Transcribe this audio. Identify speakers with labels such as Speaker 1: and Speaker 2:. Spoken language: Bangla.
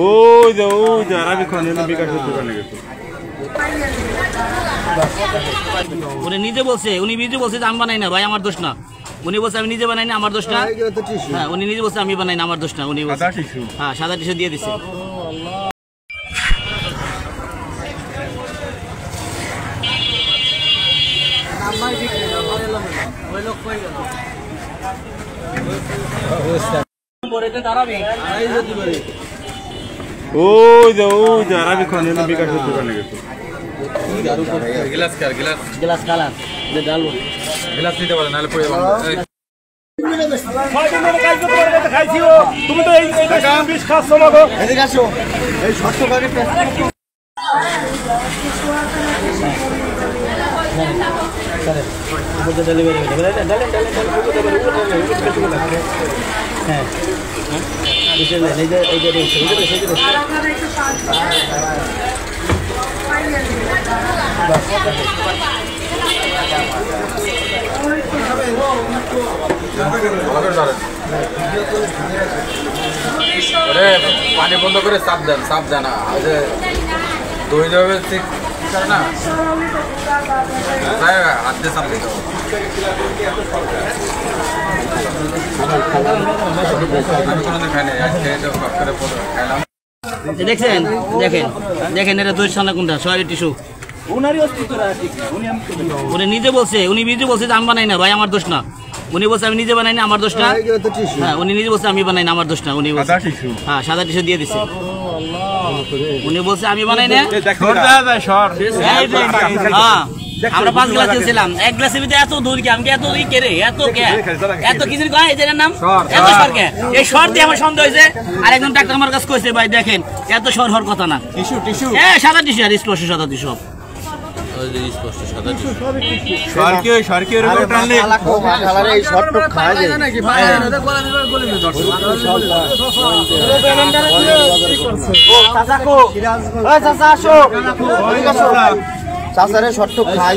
Speaker 1: ওই যে আরবি খান বিকাশের দোকানে গেছে।
Speaker 2: উনি নিজে বলছে যে আমি বানাই না ভাই, আমার দোষ না। উনি বলছে আমি নিজে বানাই না, আমার দোষ না। হ্যাঁ, উনি নিজে বলছে আমি বানাই না, আমার দোষ না। উনি বলছে হ্যাঁ সাদা টিস্যু দিয়ে দিচ্ছে।
Speaker 1: ওই যে আরবি খান বিকাশের দোকানে গেছে।
Speaker 2: গ্লাস কালার ডালবো,
Speaker 3: গ্লাস নিতে পারে নাহলে পড়ে যাবে।
Speaker 1: তুমি তো এই বিষ খাচ্ছ না গো। এদিকে আসো, এই শর্ত করে
Speaker 3: পানি বন্ধ করে চাপ দেন দই যাবে ঠিক না, হাত দিয়ে চাপ দিতে খাইলাম।
Speaker 2: দেখছেন, দেখেন এটা দই সানা কোনটা সয়ারি টিস্যু। উনি নিজে বলছে যে আমি বানাই না ভাই, আমার দোষ না। উনি বলছে আমি নিজে বানাই না, আমার দোষ না। হ্যাঁ, উনি নিজে বলছে আমি বানাই না, আমার দোষ না। উনি বলছে হ্যাঁ সাদা টিস্যু দিয়ে দিচ্ছে। উনি বলছে আমি বানাই না। হ্যাঁ, আমরা 5 গ্লাস দিয়েছিলাম, 1 গ্লাসের ভিতরে এত দূর কি আমি এত দূর কেড়ে এত কিছু কয় এই নাম এত সরকে এই সর দিয়ে আমার সন্দেহ হয়েছে। আর একজন ডাক্তার আমার কাছে কইছে ভাই দেখেন এত সর হওয়ার কথা না, হ্যাঁ সাদা টিস্যু আর স্পষ্ট সাদা টিস্যু সব।
Speaker 1: চাচারে শর্ট খাই